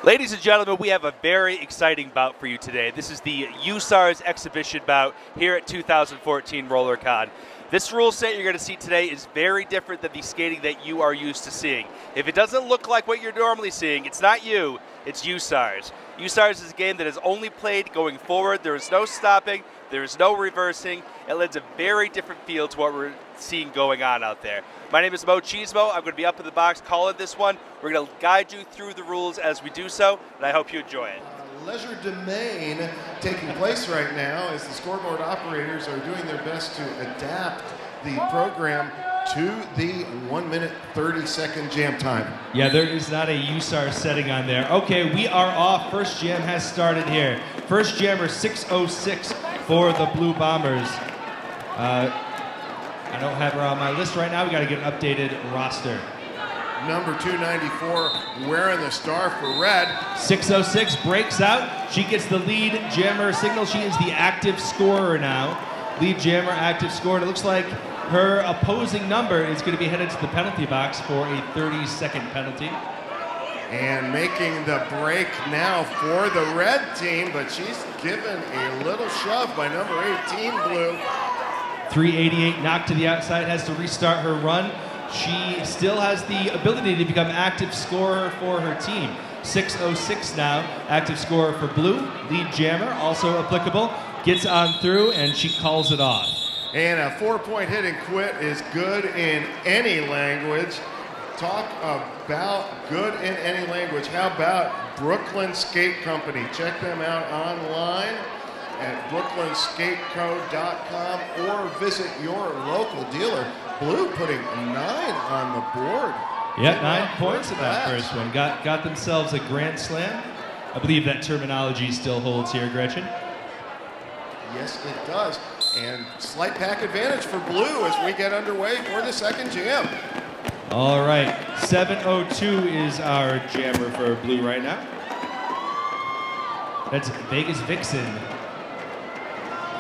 Ladies and gentlemen, we have a very exciting bout for you today. This is the USARS exhibition bout here at 2014 RollerCon. This rule set you're going to see today is very different than the skating that you are used to seeing. If it doesn't look like what you're normally seeing, it's not you, it's USARS. USARS is a game that is only played going forward. There is no stopping, there is no reversing. It lends a very different feel to what we're seeing going on out there. My name is Mo Cheesemo. I'm going to be up in the box calling this one. We're going to guide you through the rules as we do so, and I hope you enjoy it. Leisure domain taking place right now as the scoreboard operators are doing their best to adapt the program to the 1 minute 30-second jam time. Yeah, there is not a USAR setting on there. Okay, we are off. First jam has started here. First jammer 606 for the Blue Bombers. I don't have her on my list right now. We got to get an updated roster. Number 294 wearing the star for red. 606 breaks out. She gets the lead jammer signal. She is the active scorer now. Lead jammer, active scorer. It looks like her opposing number is going to be headed to the penalty box for a 30-second penalty. And making the break now for the red team, but she's given a little shove by number 18, Blue. 388 knocked to the outside, has to restart her run. She still has the ability to become active scorer for her team. 606 now, active scorer for Blue. Lead jammer, also applicable. Gets on through, and she calls it off. And a 4-point hit and quit is good in any language. Talk about good in any language. How about Brooklyn Skate Company? Check them out online at brooklynskateco.com or visit your local dealer. Blue putting 9 on the board. Yeah, 9 points in that first one. Got themselves a grand slam. I believe that terminology still holds here, Gretchen. Yes, it does. And slight pack advantage for Blue as we get underway for the second jam. All right, 702 is our jammer for Blue right now. That's Vegas Vixen.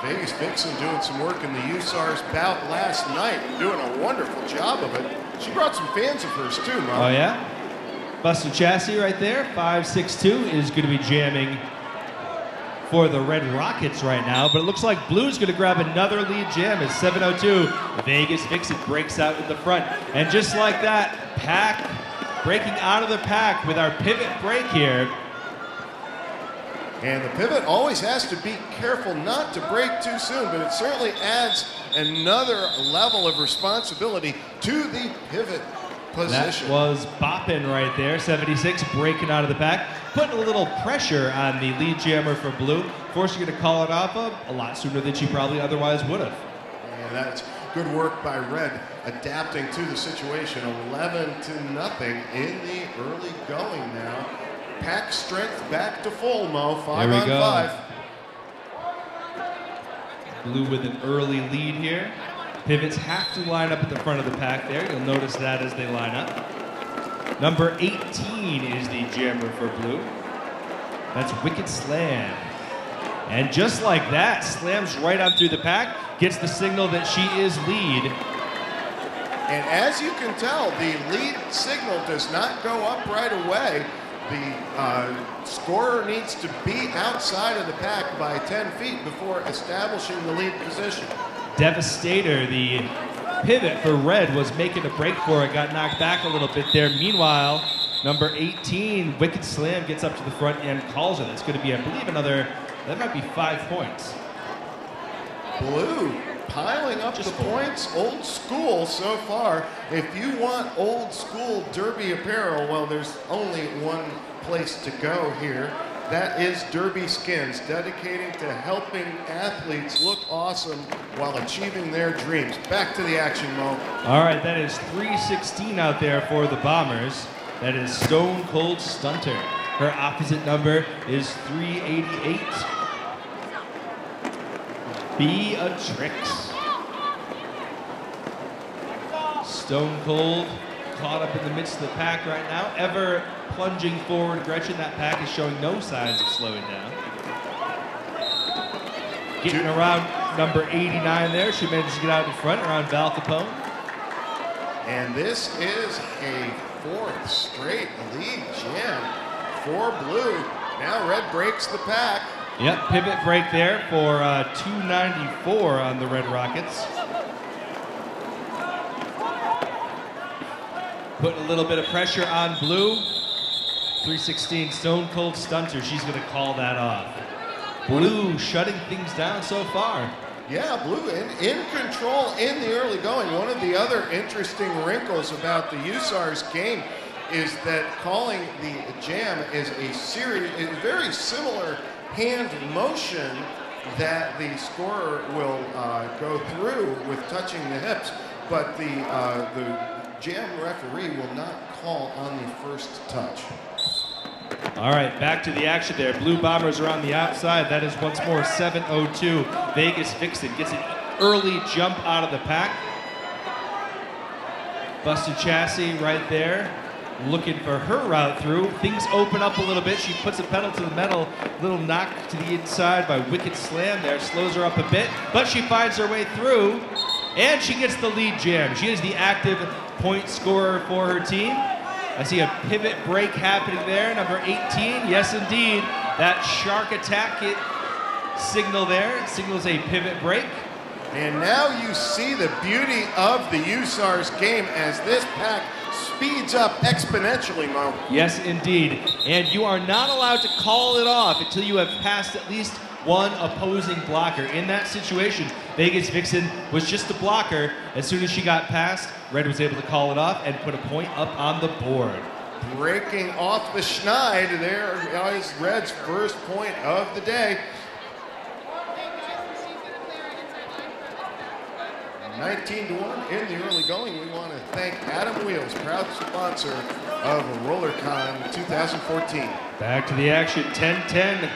Vegas Vixen doing some work in the USARS bout last night, doing a wonderful job of it. She brought some fans of hers too, Mo. Oh yeah? Buster Chassis right there, 562 is going to be jamming for the Red Rockets right now, but it looks like Blue's going to grab another lead jam as 702. Vegas Vixen breaks out in the front. And just like that, pack breaking out of the pack with our pivot break here. And the pivot always has to be careful not to break too soon, but it certainly adds another level of responsibility to the pivot position. That was bopping right there. 76 breaking out of the pack, putting a little pressure on the lead jammer for Blue, forcing her to call it off a lot sooner than she probably otherwise would have. And that's good work by Red, adapting to the situation. 11-0 in the early going now. Pack strength back to full, Mo. 5 on 5. Blue with an early lead here. Pivots have to line up at the front of the pack there. You'll notice that as they line up. Number 18 is the jammer for Blue. That's Wicked Slam. And just like that, slams right on through the pack, gets the signal that she is lead. And as you can tell, the lead signal does not go up right away. The scorer needs to be outside of the pack by 10 feet before establishing the lead position. Devastator, the pivot for Red, was making a break for it, got knocked back a little bit there. Meanwhile, number 18, Wicked Slam, gets up to the front and calls it. That's going to be, I believe, another, that might be 5 points. Blue piling up the points, old school so far. If you want old school derby apparel, well, there's only one place to go here. That is Derby Skins, dedicating to helping athletes look awesome while achieving their dreams. Back to the action, Mo. All right, that is 316 out there for the Bombers. That is Stone Cold Stunter. Her opposite number is 388. Beatrix. Stone Cold caught up in the midst of the pack right now. Ever plunging forward, Gretchen. That pack is showing no signs of slowing down. Getting around number 89 there. She managed to get out in front around Val Capone. And this is a 4th straight league jam for blue. Now red breaks the pack. Yep, pivot break there for 294 on the Red Rockets. Putting a little bit of pressure on blue. 316 Stone Cold Stunter. She's going to call that off. Blue shutting things down so far. Yeah, blue in control in the early going. One of the other interesting wrinkles about the USARS game is that calling the jam is a very similar hand motion that the scorer will go through with touching the hips, but the jam referee will not call on the first touch. All right, back to the action there. Blue Bombers are on the outside. That is once more 7:02. Vegas Vixen gets an early jump out of the pack. Busted Chassis right there, looking for her route through. Things open up a little bit. She puts a pedal to the metal. Little knock to the inside by Wicked Slam there. Slows her up a bit, but she finds her way through, and she gets the lead jam. She is the active point scorer for her team. I see a pivot break happening there, number 18. Yes, indeed. That shark attack signal there signals a pivot break. And now you see the beauty of the USARS game as this pack speeds up exponentially, Mo. Yes, indeed. And you are not allowed to call it off until you have passed at least one opposing blocker. In that situation, Vegas Vixen was just a blocker. As soon as she got past, Red was able to call it off and put a point up on the board. Breaking off the schneid, there is Red's first point of the day. 19-1 in the early going. We want to thank Adam Wheels, proud sponsor of RollerCon 2014. Back to the action, 10-10.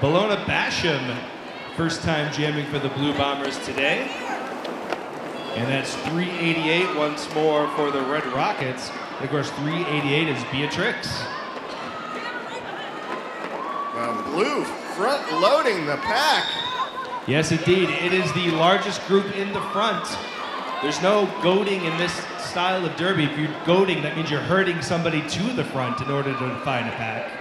Bologna Basham, first time jamming for the Blue Bombers today. And that's 388 once more for the Red Rockets. And of course, 388 is Beatrix. Well, blue front loading the pack. Yes, indeed. It is the largest group in the front. There's no goading in this style of derby. If you're goading, that means you're herding somebody to the front in order to find a pack.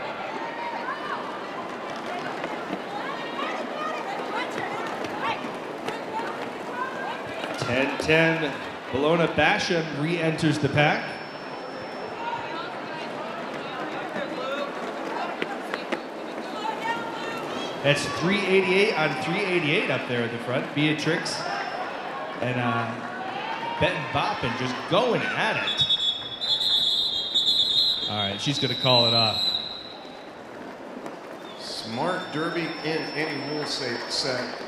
.10 Bologna Basham re-enters the pack. That's 388 on 388 up there at the front. Beatrix and Benton Boppin just going at it. All right, she's going to call it off. Smart derby in any rule set.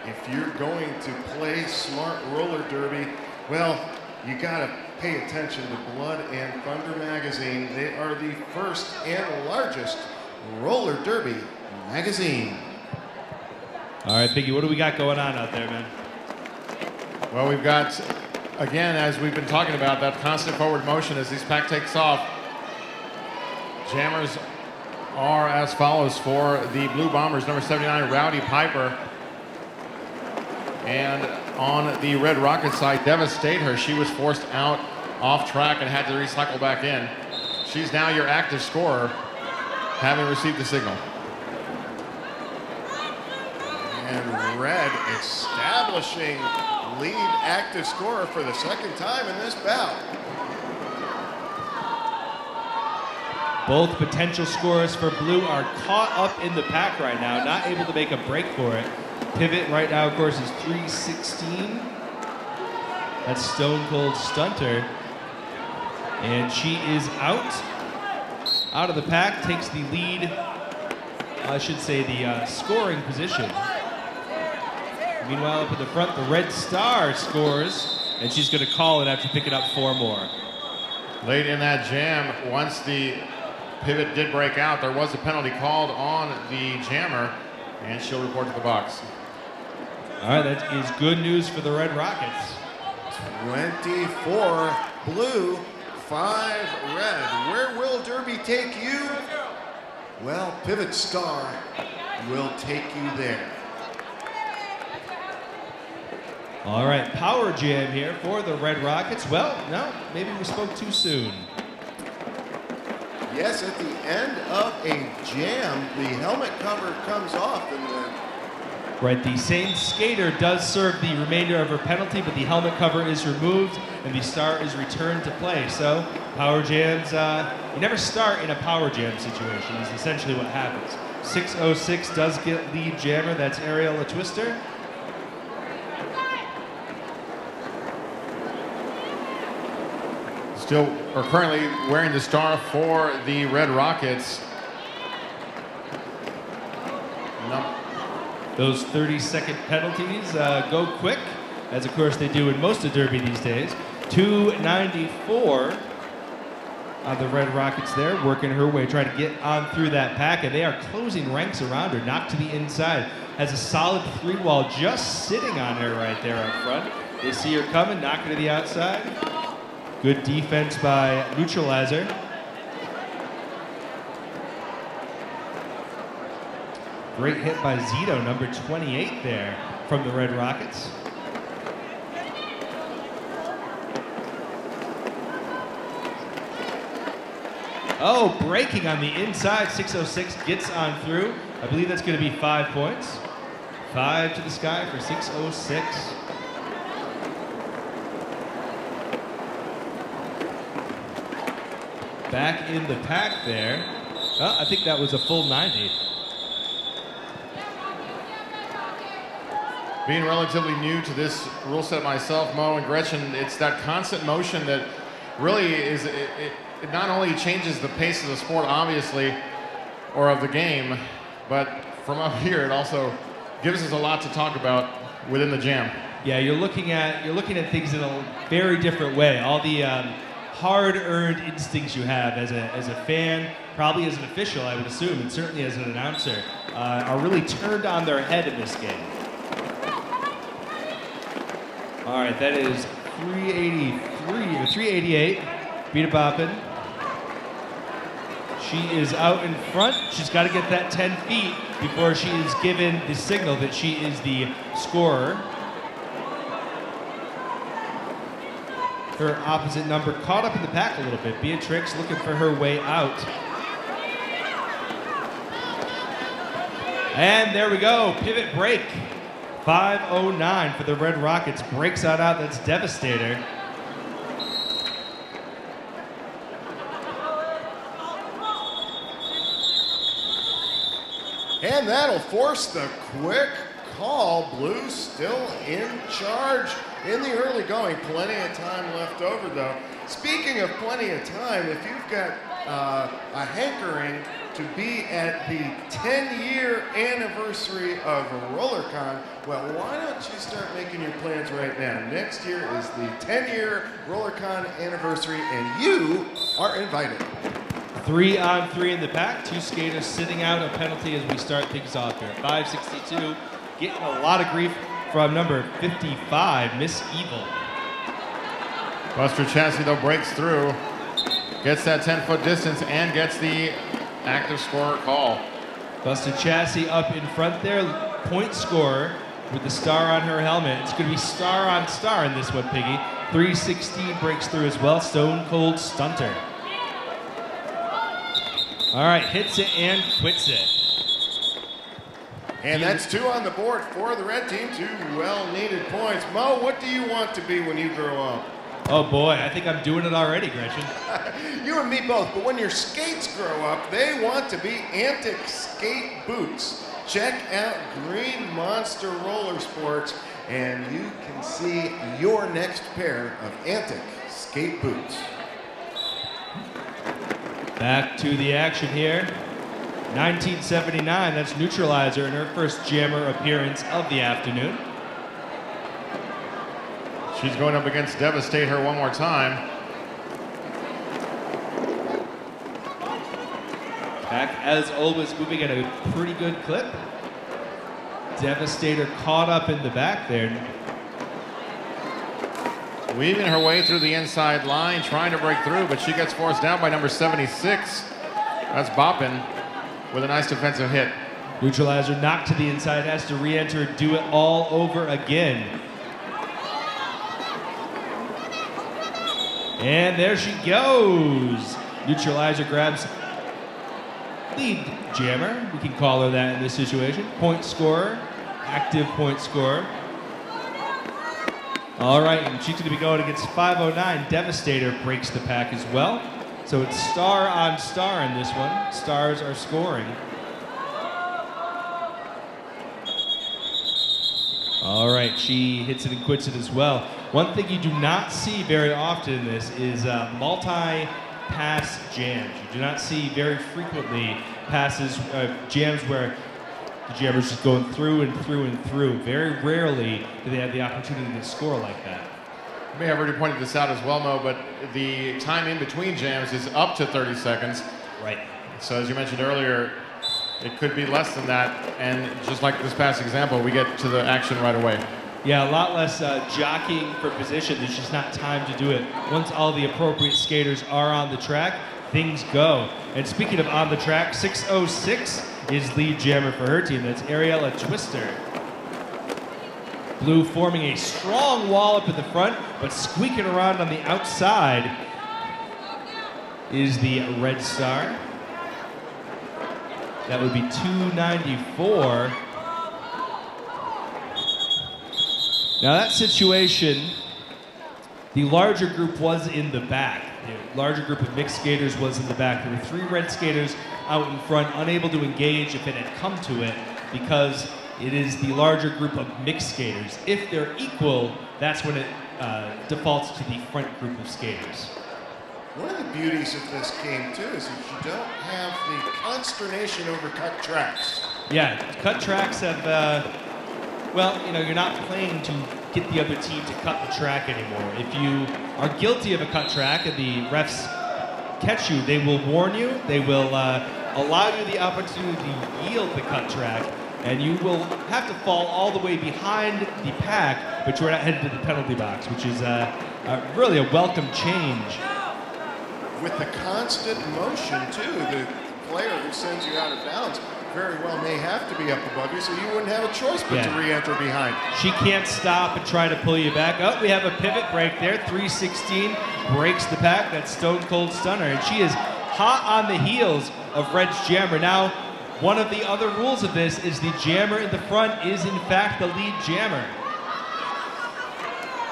If you're going to play smart roller derby, well, you got to pay attention to Blood and Thunder magazine. They are the first and largest roller derby magazine. All right, Biggie, what do we got going on out there, man? Well, we've got, again, as we've been talking about, that constant forward motion as this pack takes off. Jammers are as follows for the Blue Bombers, number 79, Rowdy Piper. And on the Red Rocket side, Devastator, she was forced out off track and had to recycle back in. She's now your active scorer, having received the signal. And Red establishing lead active scorer for the second time in this bout. Both potential scorers for Blue are caught up in the pack right now, not able to make a break for it. Pivot right now, of course, is 316. That's Stone Cold Stunter. And she is out of the pack, takes the lead, I should say the scoring position. Meanwhile, up at the front, the Red Star scores, and she's going to call it after picking up 4 more. Late in that jam, once the pivot did break out, there was a penalty called on the jammer, and she'll report to the box. All right, that is good news for the Red Rockets. 24 blue, 5 red. Where will Derby take you? Well, Pivot Star will take you there. All right, power jam here for the Red Rockets. Well, no, maybe we spoke too soon. Yes, at the end of a jam, the helmet cover comes off and Right, the same skater does serve the remainder of her penalty, but the helmet cover is removed and the star is returned to play. So, power jams, you never start in a power jam situation is essentially what happens. 606 does get lead jammer, that's Ariella Twister. Still, or currently wearing the star for the Red Rockets. Those 30-second penalties go quick, as of course they do in most of Derby these days. 294 on the Red Rockets there, working her way, trying to get on through that pack, and they are closing ranks around her, knocked to the inside. Has a solid three wall just sitting on her right there up front. They see her coming, knock her to the outside. Good defense by Neutralizer. Great hit by Zito, number 28 there from the Red Rockets. Oh, breaking on the inside. 606 gets on through. I believe that's going to be 5 points. 5 to the sky for 606. Back in the pack there. Oh, I think that was a full 90. Being relatively new to this rule set myself, Mo and Gretchen, it's that constant motion that really is, it not only changes the pace of the sport, obviously, or of the game, but from up here, it also gives us a lot to talk about within the jam. Yeah, you're looking at things in a very different way. All the hard-earned instincts you have as a fan, probably as an official, I would assume, and certainly as an announcer, are really turned on their head in this game. All right, that is 383 or 388. Beat a boppin'. She is out in front. She's got to get that 10 feet before she is given the signal that she is the scorer. Her opposite number caught up in the pack a little bit. Beatrix looking for her way out. And there we go, pivot break. 5:09 for the Red Rockets. Breaks that out, that's Devastator. And that'll force the quick call. Blue still in charge in the early going. Plenty of time left over, though. Speaking of plenty of time, if you've got a hankering to be at the 10-year anniversary of RollerCon, well, why don't you start making your plans right now? Next year is the 10-year RollerCon anniversary, and you are invited. 3-on-3 in the pack. Two skaters sitting out a penalty as we start things off here. 5:62, getting a lot of grief from number 55, Miss Evil. Buster Chassis, though, breaks through, gets that 10-foot distance, and gets the active scorer call. Buster Chassis up in front there, point scorer with the star on her helmet. It's going to be star on star in this one, Piggy. 3:16 breaks through as well. Stone Cold Stunter. All right, hits it and quits it. And that's 2 on the board for the red team. 2 well-needed points. Mo, what do you want to be when you grow up? Oh boy, I think I'm doing it already, Gretchen. You and me both, but when your skates grow up, they want to be Antic skate boots. Check out Green Monster Roller Sports, and you can see your next pair of Antic skate boots. Back to the action here. 1979, that's Neutralizer in her first jammer appearance of the afternoon. She's going up against Devastator one more time. Pack, as always, moving at a pretty good clip. Devastator caught up in the back there. Weaving her way through the inside line, trying to break through, but she gets forced down by number 76. That's Boppin with a nice defensive hit. Neutralizer knocked to the inside, has to re-enter, do it all over again. And there she goes. Neutralizer grabs lead jammer, we can call her that in this situation. Point scorer, active point scorer. All right, and she's going to be going against 509. Devastator breaks the pack as well. So it's star on star in this one. Stars are scoring. All right, she hits it and quits it as well. One thing you do not see very often in this is multi-pass jams. You do not see very frequently passes, jams where the jammer's just going through and through and through. Very rarely do they have the opportunity to score like that. You may have already pointed this out as well, Mo, but the time in between jams is up to 30 seconds. Right. So as you mentioned earlier, it could be less than that, and just like this past example, we get to the action right away. Yeah, a lot less jockeying for position. There's just not time to do it. Once all the appropriate skaters are on the track, things go. And speaking of on the track, 606 is lead jammer for her team. That's Ariella Twister. Blue forming a strong wall up at the front, but squeaking around on the outside is the Red Star. That would be 294. Now that situation, the larger group was in the back. The larger group of mixed skaters was in the back. There were 3 red skaters out in front, unable to engage if it had come to it, because it is the larger group of mixed skaters. If they're equal, that's when it defaults to the front group of skaters. One of the beauties of this game, too, is that you don't have the consternation over cut tracks. Yeah, cut tracks have, well, you know, you're not playing to get the other team to cut the track anymore. If you are guilty of a cut track and the refs catch you, they will warn you, they will allow you the opportunity to yield the cut track, and you will have to fall all the way behind the pack, but you're not headed to the penalty box, which is really a welcome change. With the constant motion, too, the player who sends you out of bounds very well may have to be up above you, so you wouldn't have a choice but to re-enter behind. She can't stop and try to pull you back. Oh, we have a pivot break there. 316 breaks the pack. That's Stone Cold Stunner, and she is hot on the heels of Red's jammer. Now, one of the other rules of this is the jammer in the front is in fact the lead jammer.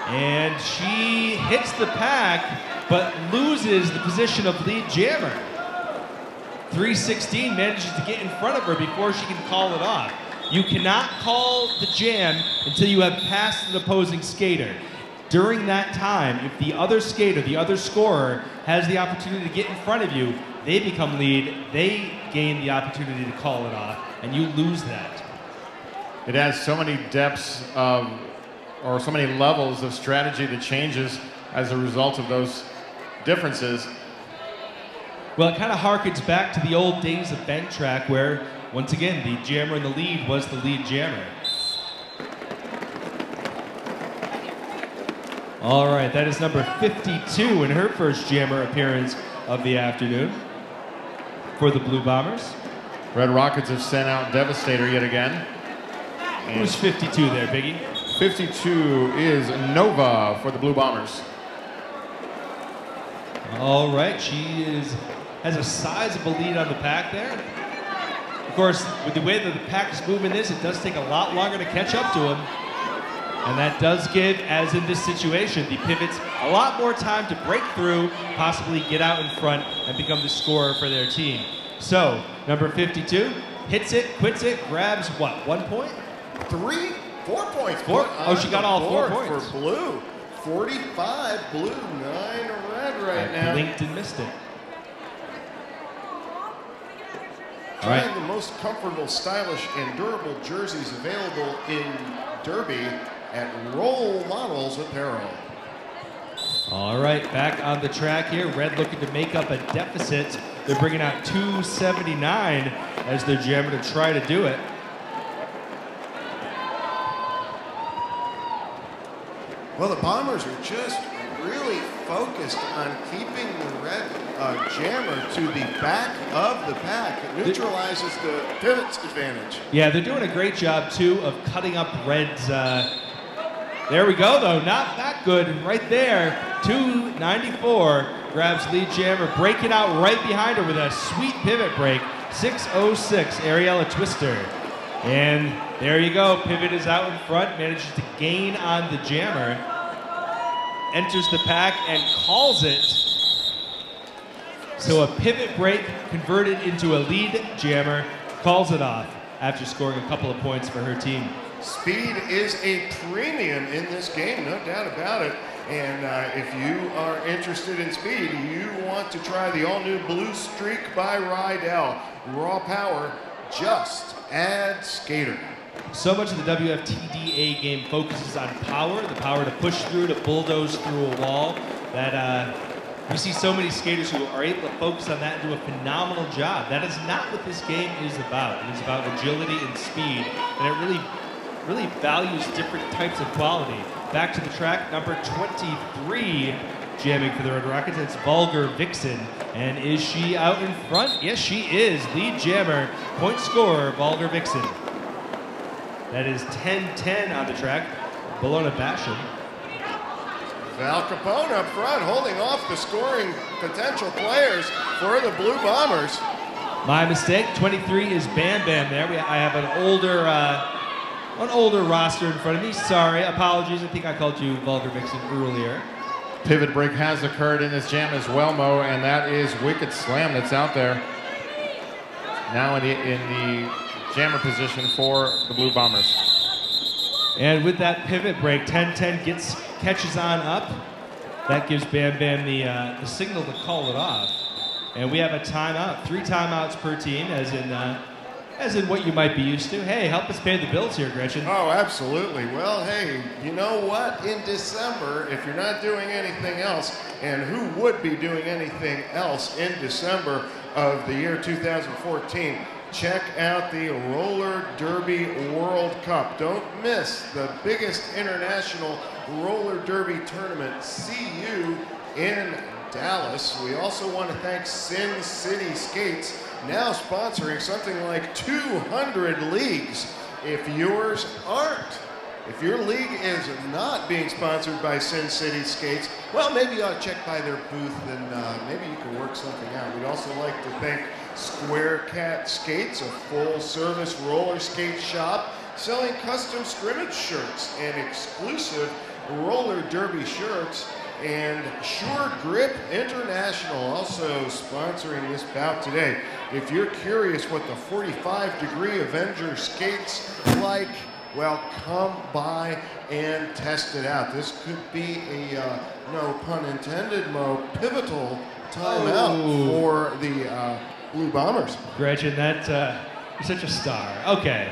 And she hits the pack, but loses the position of lead jammer. 316 manages to get in front of her before she can call it off. You cannot call the jam until you have passed an opposing skater. During that time, if the other skater, the other scorer, has the opportunity to get in front of you, they become lead, they gain the opportunity to call it off, and you lose that. It has so many depths of, or so many levels of strategy that changes as a result of those differences. Well, it kind of harkens back to the old days of bent track where, once again, the jammer in the lead was the lead jammer. All right, that is number 52 in her first jammer appearance of the afternoon for the Blue Bombers. Red Rockets have sent out Devastator yet again. Who's 52 there, Biggie? 52 is Nova for the Blue Bombers. All right, she has a sizable lead on the pack there. Of course, with the way that the pack is moving this, it does take a lot longer to catch up to him. And that does give, as in this situation, the pivots a lot more time to break through, possibly get out in front, and become the scorer for their team. So, number 52 hits it, quits it, grabs what, 1 point? 4 points. Oh, she got all 4 points. For Blue. 45 Blue, 9 Red right now. Blinked and missed it. Trying the most comfortable, stylish, and durable jerseys available in Derby at Role Models Apparel. All right, back on the track here. Red looking to make up a deficit. They're bringing out 279 as their jammer to try to do it. Well, the Bombers are just really focused on keeping the red jammer to the back of the pack. It neutralizes the pivot's advantage. Yeah, they're doing a great job, too, of cutting up Red's... there we go, though. Not that good. Right there, 294 grabs lead jammer, breaking out right behind her with a sweet pivot break. 606, Ariella Twister. And there you go, Pivot is out in front, manages to gain on the jammer, enters the pack and calls it. So a pivot break converted into a lead jammer, calls it off after scoring a couple of points for her team. Speed is a premium in this game, no doubt about it. And if you are interested in speed, you want to try the all-new Blue Streak by Rydell. Raw power, just add skater. So much of the WFTDA game focuses on power, the power to push through, to bulldoze through a wall, that we see so many skaters who are able to focus on that and do a phenomenal job. That is not what this game is about. It is about agility and speed, and it really values different types of quality. Back to the track, number 23, jamming for the Red Rockets. It's Vulgar Vixen. And is she out in front? Yes, she is. Lead jammer, point scorer, Vulgar Vixen. That is 10-10 on the track. Bologna Basham. Val Capone up front, holding off the scoring potential players for the Blue Bombers. My mistake. 23 is Bam Bam there. I have an older roster in front of me. Sorry, apologies. I think I called you Vulgar Vixen earlier. Pivot break has occurred in this jam as well, Mo, and that is Wicked Slam that's out there. Now in the jammer position for the Blue Bombers. And with that pivot break, 10-10 catches on up. That gives Bam Bam the signal to call it off. And we have a timeout, 3 timeouts per team, as in what you might be used to. Hey, help us pay the bills here, Gretchen. Oh, absolutely. Well, hey, you know what? In December, if you're not doing anything else, and who would be doing anything else in December of the year 2014, check out the Roller Derby World Cup. Don't miss the biggest international roller derby tournament. See you in Dallas. We also want to thank Sin City Skates, now sponsoring something like 200 leagues. If yours aren't, if your league is not being sponsored by Sin City Skates, well, maybe you ought to check by their booth and maybe you can work something out. We'd also like to thank Square Cat Skates, a full-service roller skate shop selling custom scrimmage shirts and exclusive roller derby shirts. And Sure Grip International also sponsoring this bout today. If you're curious what the 45-degree Avenger skates like, well, come by and test it out. This could be a, no pun intended, Mo, pivotal timeout for the Blue Bombers. Gretchen, you're such a star. Okay.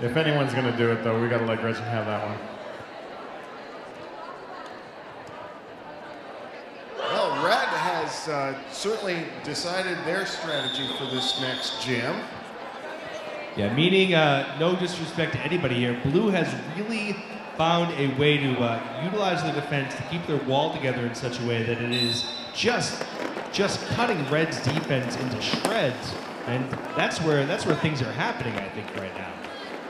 If anyone's going to do it, though, we got to let Gretchen have that one. Well, Red has certainly decided their strategy for this next jam. Yeah, meaning no disrespect to anybody here, Blue has really found a way to utilize the defense to keep their wall together in such a way that it is just cutting Red's defense into shreds, and that's where things are happening, I think, right now.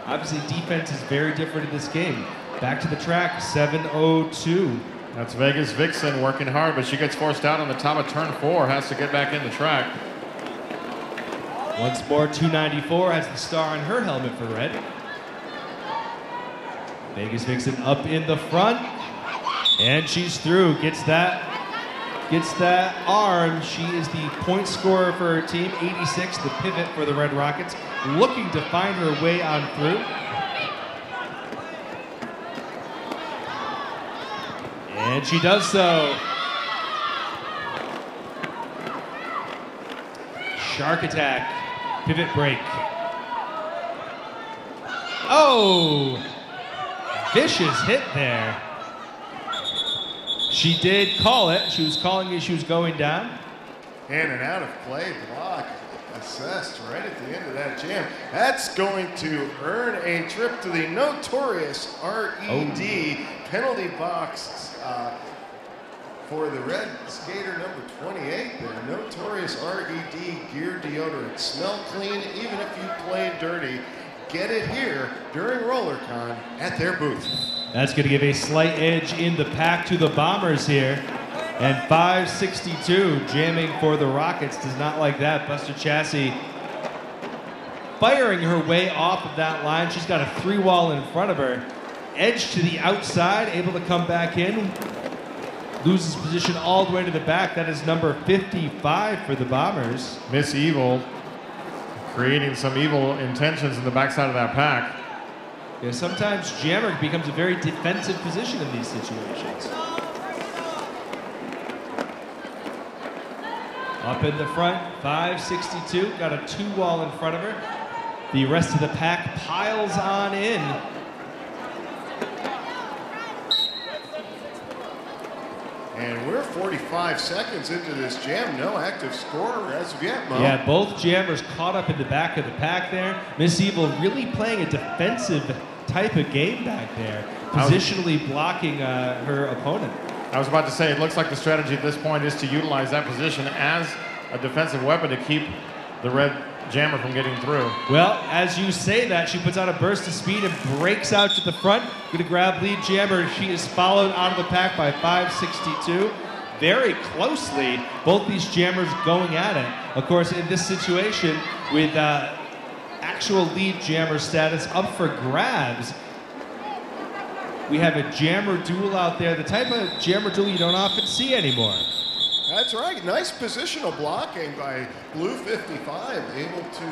Obviously, defense is very different in this game. Back to the track, 7:02. That's Vegas Vixen working hard, but she gets forced out on the top of turn 4, has to get back in the track. Once more, 294 has the star on her helmet for Red. Vegas Vixen up in the front, and she's through. Gets that arm. She is the point scorer for her team, 86, the pivot for the Red Rockets, looking to find her way on through. And she does so. Shark attack, pivot break. Oh, vicious hit there. She did call it. She was calling it. She was going down. And an out of play block assessed right at the end of that jam. That's going to earn a trip to the notorious RED penalty box for the red skater number 28. The notorious RED gear deodorant. Smell clean even if you play dirty. Get it here during RollerCon at their booth. That's going to give a slight edge in the pack to the Bombers here. And 562 jamming for the Rockets. Does not like that. Buster Chassie firing her way off of that line. She's got a 3-wall in front of her. Edge to the outside, able to come back in. Loses position all the way to the back. That is number 55 for the Bombers. Miss Evil creating some evil intentions in the backside of that pack. Yeah, sometimes jammer becomes a very defensive position in these situations. Up in the front, 562, got a 2-wall in front of her. The rest of the pack piles on in. And we're 45 seconds into this jam. No active scorer as of yet, Mo. Yeah, both jammers caught up in the back of the pack there. Miss Evil really playing a defensive type of game back there, positionally blocking her opponent. I was about to say, it looks like the strategy at this point is to utilize that position as a defensive weapon to keep the red jammer from getting through. Well, as you say that, she puts out a burst of speed and breaks out to the front. Gonna grab lead jammer. She is followed out of the pack by 562. Very closely, both these jammers going at it. Of course, in this situation, with actual lead jammer status up for grabs, we have a jammer duel out there, the type of jammer duel you don't often see anymore. That's right. Nice positional blocking by Blue 55, able to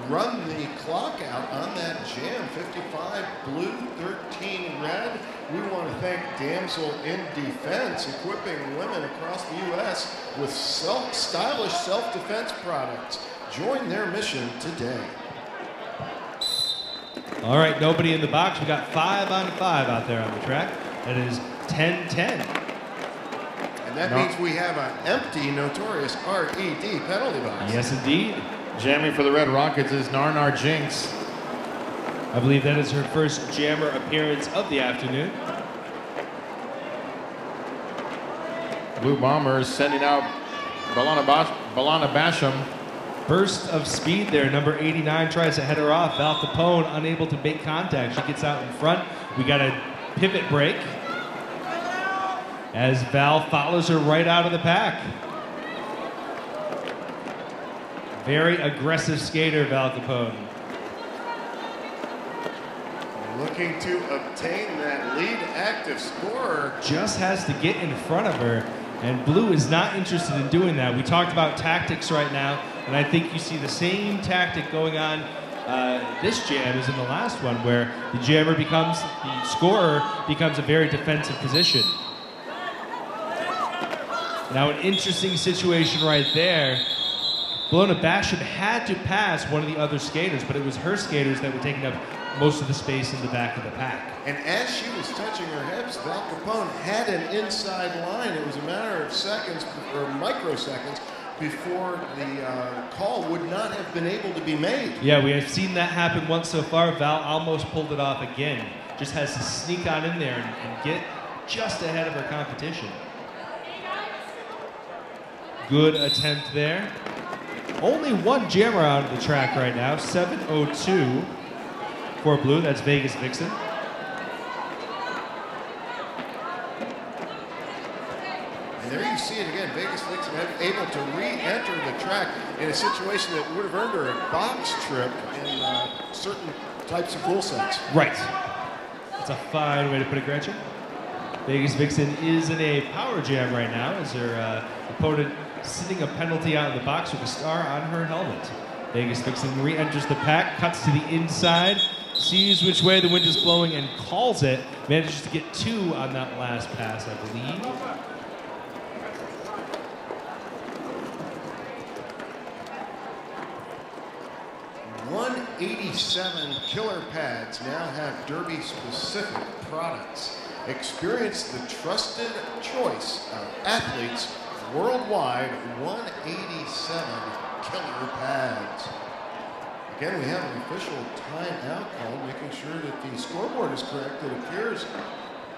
run the clock out on that jam. 55 blue, 13 red. We want to thank Damsel in Defense, equipping women across the U.S. with stylish self-defense products. Join their mission today. All right, nobody in the box. We got 5 on 5 out there on the track. That is 10-10. And that means we have an empty Notorious RED penalty box. Yes, indeed. Jamming for the Red Rockets is Narnar Jinx. I believe that is her first jammer appearance of the afternoon. Blue Bombers sending out Balana Basham. Burst of speed there. Number 89 tries to head her off. Val Capone unable to make contact. She gets out in front. We got a pivot break as Val follows her right out of the pack. Very aggressive skater, Val Capone. Looking to obtain that lead active scorer. Just has to get in front of her, and Blue is not interested in doing that. We talked about tactics right now, and I think you see the same tactic going on this jam as in the last one, where the jammer becomes, the scorer becomes a very defensive position. Now an interesting situation right there. Balana Basham had to pass one of the other skaters, but it was her skaters that were taking up most of the space in the back of the pack. And as she was touching her hips, Val Capone had an inside line. It was a matter of seconds, or microseconds, before the call would not have been able to be made. Yeah, we have seen that happen once so far. Val almost pulled it off again. Just has to sneak on in there and get just ahead of her competition. Good attempt there. Only one jammer out of the track right now, 7:02 for Blue. That's Vegas Vixen. And there you see it again. Vegas Vixen able to re-enter the track in a situation that would have earned her a box trip in certain types of rule sets. Right. That's a fine way to put it, Gretchen. Vegas Vixen is in a power jam right now as her opponent sitting a penalty out in the box with a star on her helmet. Vegas Vixen re-enters the pack, cuts to the inside, sees which way the wind is blowing and calls it. Manages to get 2 on that last pass, I believe. $187 killer pads now have Derby-specific products. Experience the trusted choice of athletes worldwide. 187 killer pads. Again, we have an official timeout call, making sure that the scoreboard is correct. It appears,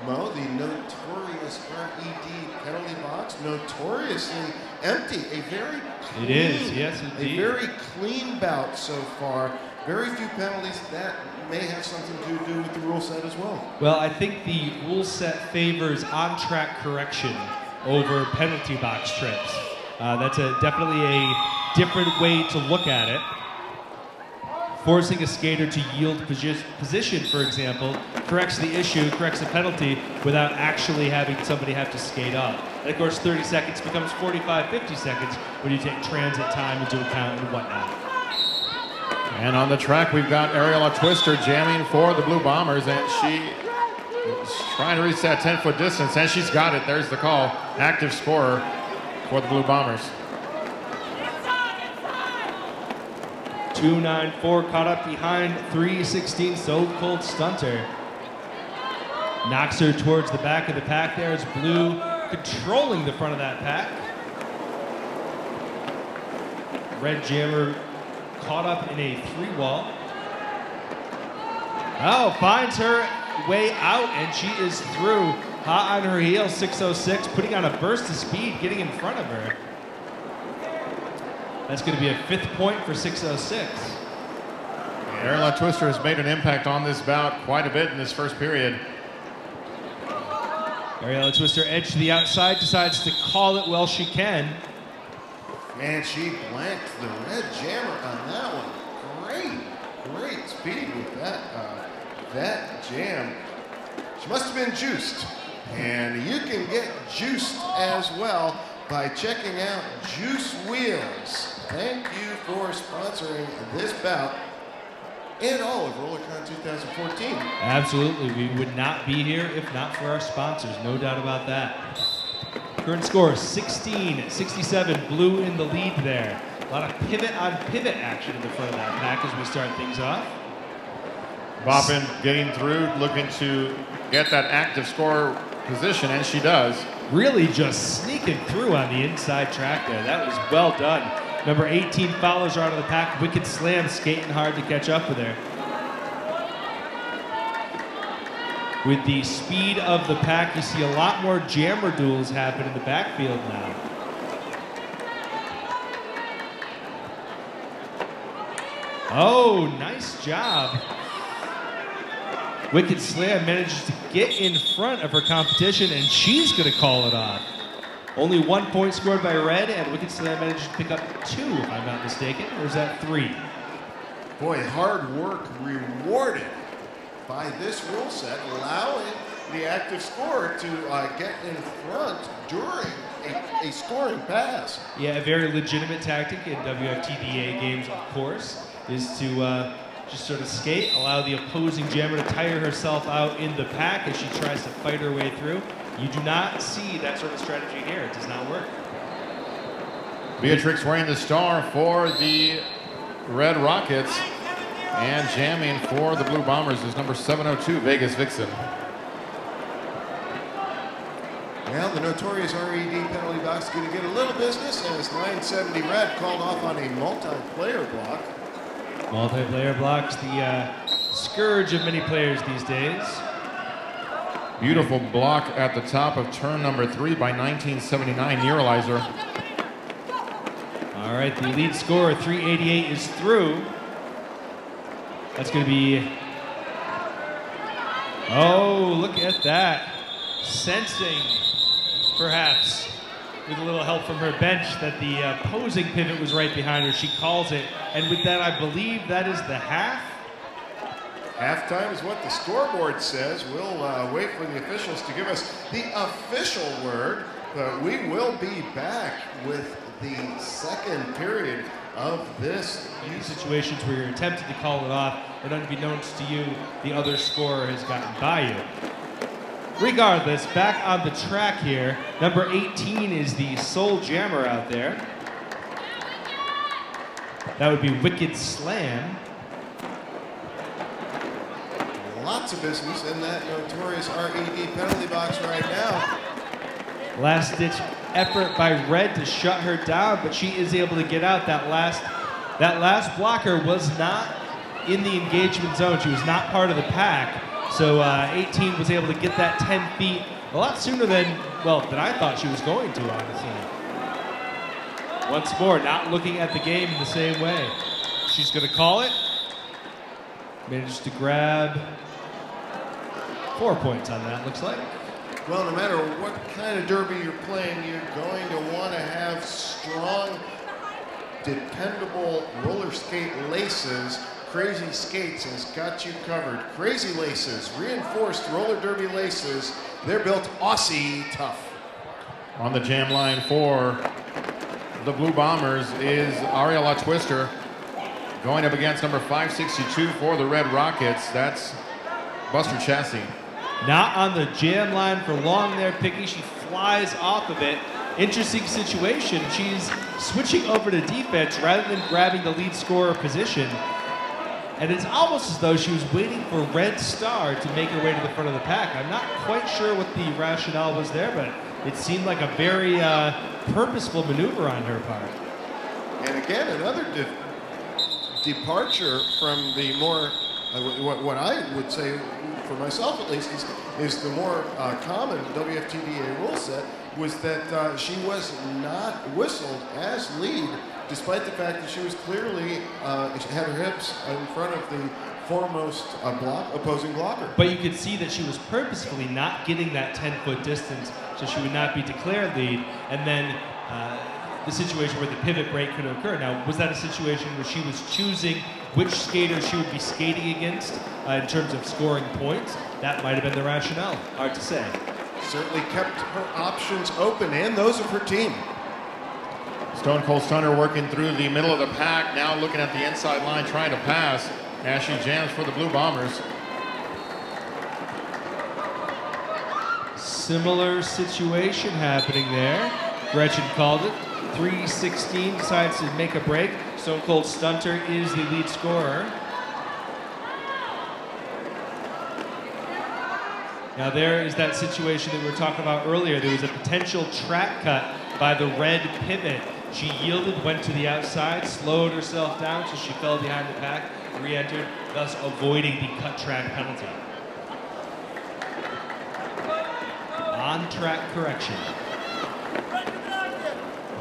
Mo, the notorious RED penalty box, notoriously empty. A very clean, it is, yes, indeed. A very clean bout so far. Very few penalties. That may have something to do with the rule set as well. Well, I think the rule set favors on-track correction over penalty box trips. That's definitely a different way to look at it. Forcing a skater to yield position, for example, corrects the issue, corrects the penalty, without actually having somebody have to skate up. And of course, 30 seconds becomes 45, 50 seconds when you take transit time into account and whatnot. And on the track, we've got Ariella Twister jamming for the Blue Bombers, and she is trying to reach that 10-foot distance, and she's got it. There's the call. Active scorer for the Blue Bombers. 294 caught up behind 316 So Cold Stunter. Knocks her towards the back of the pack there as Blue controlling the front of that pack. Red Jammer caught up in a 3-wall. Oh, finds her way out and she is through. Hot on her heels, 606, putting on a burst of speed, getting in front of her. That's going to be a 5th point for 606. Ariella Twister has made an impact on this bout quite a bit in this first period. Ariella Twister edge to the outside, decides to call it while she can. Man, she blanked the Red Jammer on that one. Great speed with that jam. She must have been juiced. And you can get juiced as well by checking out Juice Wheels. Thank you for sponsoring this bout and all of RollerCon 2014. Absolutely, we would not be here if not for our sponsors, no doubt about that. Current score, 16-67, Blue in the lead there. A lot of pivot on pivot action in the front of that pack as we start things off. Boppin getting through, looking to get that active score position, and she does. Really just sneaking through on the inside track there. That was well done. Number 18 follows her out of the pack. Wicked Slam skating hard to catch up with her. With the speed of the pack, you see a lot more jammer duels happen in the backfield now. Oh, nice job. Wicked Slam manages to get in front of her competition, and she's going to call it off. Only 1 point scored by Red, and Wicked Slam manages to pick up 2, if I'm not mistaken. Or is that 3? Boy, hard work rewarded by this rule set, allowing the active scorer to get in front during a scoring pass. Yeah, a very legitimate tactic in WFTDA games, of course, is to just sort of skate, allow the opposing jammer to tire herself out in the pack as she tries to fight her way through. You do not see that sort of strategy here. It does not work. Beatrix wearing the star for the Red Rockets, and jamming for the Blue Bombers is number 702, Vegas Vixen. Well, the notorious RED penalty box is going to get a little business as 970 Red called off on a multiplayer block. Multiplayer blocks, the scourge of many players these days. Beautiful block at the top of turn number 3 by 1979 Neuralizer. All right, the lead scorer, 388, is through. That's going to be... Oh, look at that. Sensing, perhaps, with a little help from her bench, that the opposing pivot was right behind her. She calls it. And with that, I believe that is the half. Halftime is what the scoreboard says. We'll wait for the officials to give us the official word, but we will be back with the second period of this. Situations where you're attempting to call it off, and unbeknownst to you, the other scorer has gotten by you. Regardless, back on the track here, number 18 is the sole jammer out there. That would be Wicked Slam. Lots of business in that notorious RED penalty box right now. Last-ditch effort by Red to shut her down, but she is able to get out. That last blocker was not in the engagement zone. She was not part of the pack. So 18 was able to get that 10 feet a lot sooner than I thought she was going to, honestly. Once more, not looking at the game in the same way. She's going to call it. Managed to grab 4 points on that, looks like. Well, no matter what kind of derby you're playing, you're going to want to have strong, dependable roller skate laces. Crazy Skates has got you covered. Crazy Laces, reinforced roller derby laces. They're built Aussie tough. On the jam line for the Blue Bombers is Ariella Twister, going up against number 562 for the Red Rockets. That's Buster Chassis. Not on the jam line for long there, Piggy. She flies off of it. Interesting situation. She's switching over to defense rather than grabbing the lead scorer position. And it's almost as though she was waiting for Red Star to make her way to the front of the pack. I'm not quite sure what the rationale was there, but it seemed like a very purposeful maneuver on her part. And again, another departure from the more, what I would say, for myself at least, is the more common WFTDA rule set, was that she was not whistled as lead, despite the fact that she was clearly, she had her hips in front of the foremost opposing blocker. But you could see that she was purposefully not getting that 10-foot distance, so she would not be declared lead. And then the situation where the pivot break could occur. Now, was that a situation where she was choosing which skater she would be skating against in terms of scoring points? That might have been the rationale. Hard to say. Certainly kept her options open, and those of her team. Stone Cold Stunner working through the middle of the pack, now looking at the inside line, trying to pass as she jams for the Blue Bombers. Similar situation happening there. Gretchen called it. 3:16 decides to make a break. Stone Cold Stunner is the lead scorer. Now there is that situation that we were talking about earlier. There was a potential track cut by the red pivot. She yielded, went to the outside, slowed herself down, so she fell behind the pack, re-entered, thus avoiding the cut track penalty. On-track correction.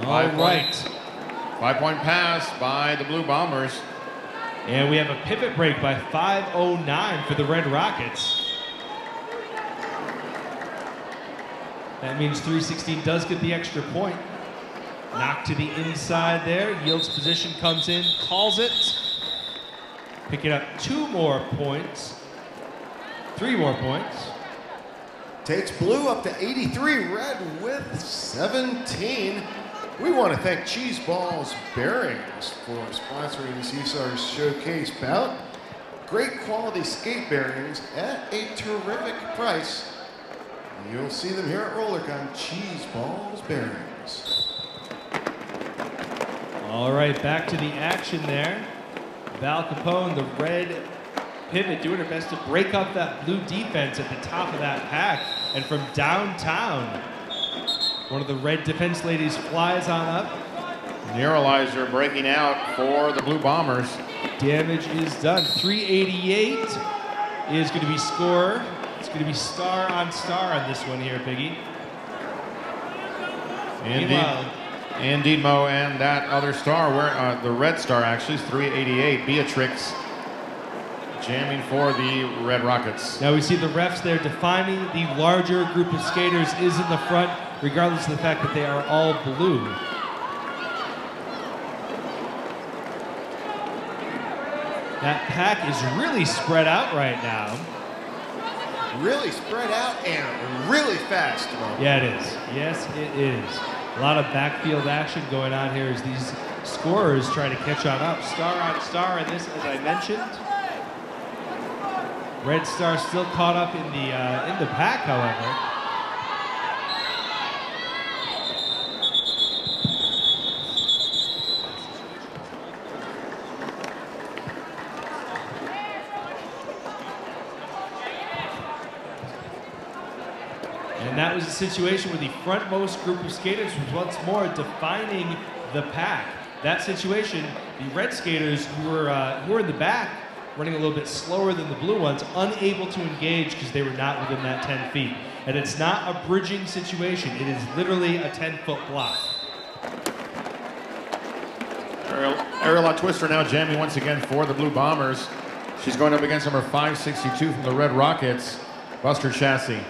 All right. 5-point pass by the Blue Bombers. And we have a pivot break by 5:09 for the Red Rockets. That means 3:16 does get the extra point. Knocked to the inside there. Yields position, comes in, calls it. Picking up 2 more points. 3 more points. Takes Blue up to 83, Red with 17. We want to thank Cheese Balls Bearings for sponsoring this USARS Showcase bout. Great quality skate bearings at a terrific price. You'll see them here at RollerCon, Cheese Balls Bearings. All right, back to the action there. Val Capone, the red pivot, doing her best to break up that blue defense at the top of that pack. And from downtown, one of the red defense ladies flies on up. Neuralizer breaking out for the Blue Bombers. Damage is done. 388 is going to be score. It's going to be star on this one here, Biggie. Indeed, Mo, and that other star, the red star actually, is 388. Beatrix jamming for the Red Rockets. Now we see the refs there defining the larger group of skaters is in the front, regardless of the fact that they are all blue. That pack is really spread out right now. Really spread out and really fast, Mo. Yeah, it is. Yes, it is. A lot of backfield action going on here as these scorers try to catch on up. Star on star in this, as I mentioned. Red Star still caught up in the pack, however. And that was a situation where the frontmost group of skaters was once more defining the pack. That situation, the red skaters who were in the back, running a little bit slower than the blue ones, unable to engage because they were not within that 10 feet. And it's not a bridging situation. It is literally a 10-foot block. Ariella Twister now jamming once again for the Blue Bombers. She's going up against number 562 from the Red Rockets, Buster Chassis.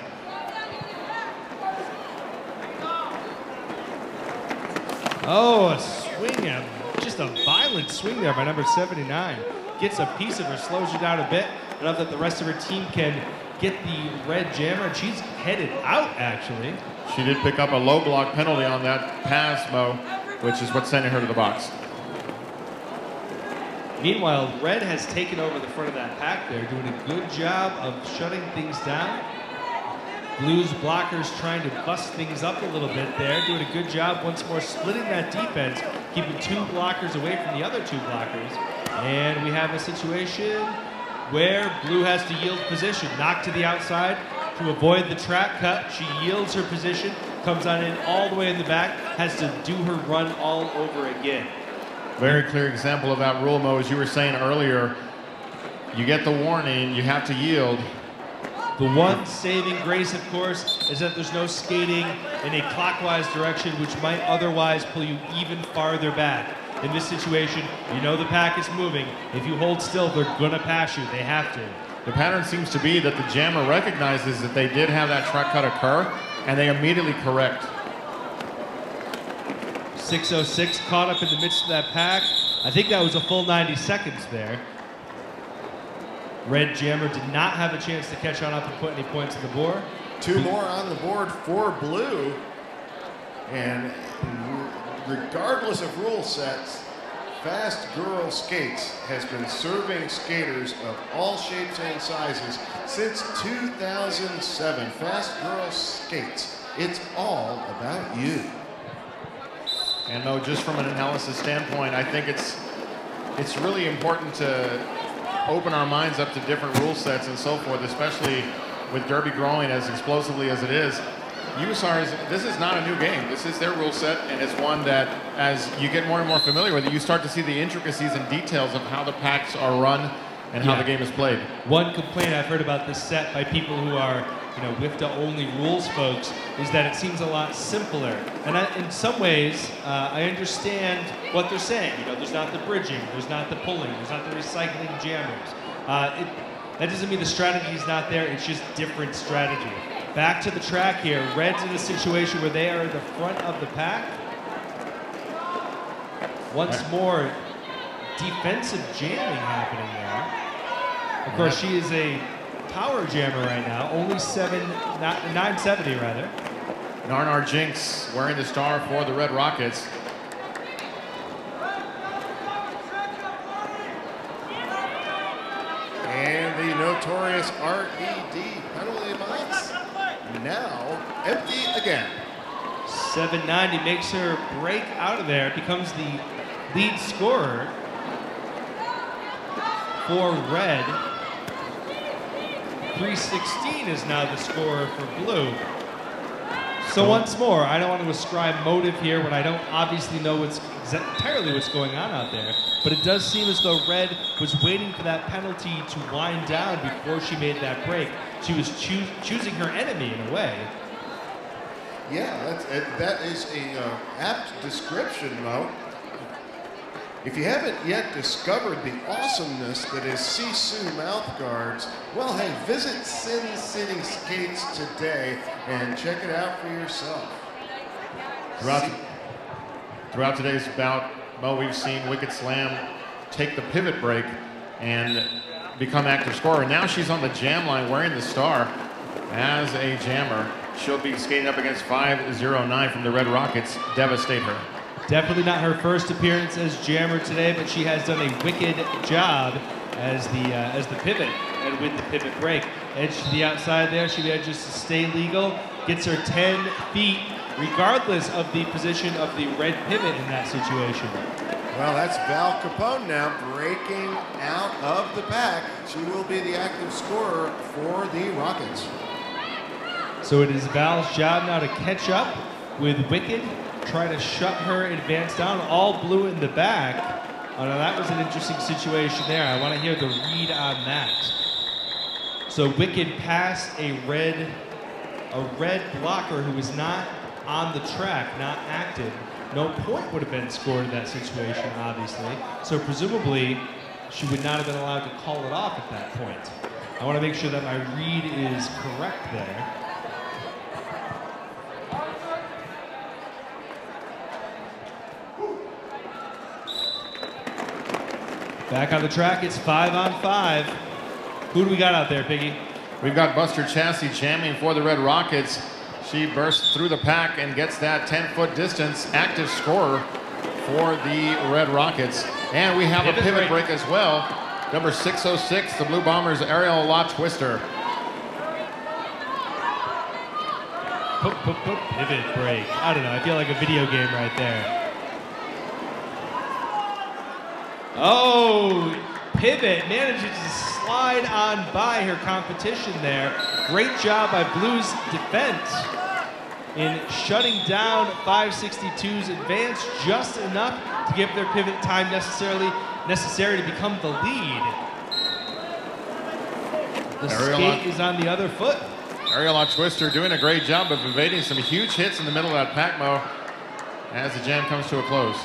Oh, a swing, just a violent swing there by number 79. Gets a piece of her, slows her down a bit, enough that the rest of her team can get the red jammer, and she's headed out, actually. She did pick up a low block penalty on that pass, Mo, which is what's sending her to the box. Meanwhile, red has taken over the front of that pack there, doing a good job of shutting things down. Blue's blockers trying to bust things up a little bit there, doing a good job once more splitting that defense, keeping two blockers away from the other two blockers. And we have a situation where blue has to yield position, knocked to the outside to avoid the track cut. She yields her position, comes on in all the way in the back, has to do her run all over again. Very clear example of that rule, Mo, as you were saying earlier. You get the warning, you have to yield. The one saving grace, of course, is that there's no skating in a clockwise direction, which might otherwise pull you even farther back. In this situation, you know the pack is moving. If you hold still, they're gonna pass you. They have to. The pattern seems to be that the jammer recognizes that they did have that track cut occur, and they immediately correct. 6:06 caught up in the midst of that pack. I think that was a full 90 seconds there. Red jammer did not have a chance to catch on up and put any points on the board. Two more on the board for blue. And regardless of rule sets, Fast Girl Skates has been serving skaters of all shapes and sizes since 2007. Fast Girl Skates, it's all about you. And Mo, just from an analysis standpoint, I think it's really important to open our minds up to different rule sets and so forth, especially with Derby growing as explosively as it is. USARS, this is not a new game. This is their rule set, and it's one that, as you get more and more familiar with it, you start to see the intricacies and details of how the packs are run and how the game is played. One complaint I've heard about this set by people who are, WFTDA only rules folks, is that it seems a lot simpler. And in some ways, I understand what they're saying. There's not the bridging, there's not the pulling, there's not the recycling jammers. That doesn't mean the strategy's not there, it's just different strategy. Back to the track here. Red's in a situation where they are in the front of the pack. Once more, defensive jamming happening there. Of course, she is a power jammer right now, only 970 rather. Narnar Jinx wearing the star for the Red Rockets. And the notorious RED penalty box now empty again. 790 makes her break out of there, becomes the lead scorer for red. 316 is now the scorer for blue. So once more, I don't want to ascribe motive here when I don't obviously know entirely what's going on out there, but it does seem as though red was waiting for that penalty to wind down before she made that break. She was choosing her enemy in a way. Yeah, that is a apt description, Mo. If you haven't yet discovered the awesomeness that is Sisu mouthguards, well, hey, visit Sin City Skates today and check it out for yourself. Throughout today's bout, Mo, we've seen Wicked Slam take the pivot break and become active scorer. Now she's on the jam line wearing the star as a jammer. She'll be skating up against 509 from the Red Rockets. Devastate her. Definitely not her first appearance as jammer today, but she has done a wicked job as the pivot and with the pivot break. Edge to the outside there, she manages to stay legal, gets her 10 feet, regardless of the position of the red pivot in that situation. Well, that's Val Capone now breaking out of the pack. She will be the active scorer for the Rockets. So it is Val's job now to catch up with Wicked, try to shut her advance down, all blue in the back. Oh, now that was an interesting situation there. I want to hear the read on that. So Wicked passed a red blocker who was not on the track, not active. No point would have been scored in that situation, obviously. So presumably, she would not have been allowed to call it off at that point. I want to make sure that my read is correct there. Back on the track, it's 5 on 5. Who do we got out there, Piggy? We've got Buster Chassie jamming for the Red Rockets. She bursts through the pack and gets that 10-foot distance. Active scorer for the Red Rockets. And we have a pivot break as well. Number 606, the Blue Bombers' Aerial La Twister. Pivot break. I don't know. I feel like a video game right there. Oh, pivot manages to slide on by her competition there. Great job by Blue's defense in shutting down 562's advance just enough to give their pivot time necessary to become the lead. The skate is on the other foot. Aerial La Twister doing a great job of evading some huge hits in the middle of that pack, Mo, as the jam comes to a close.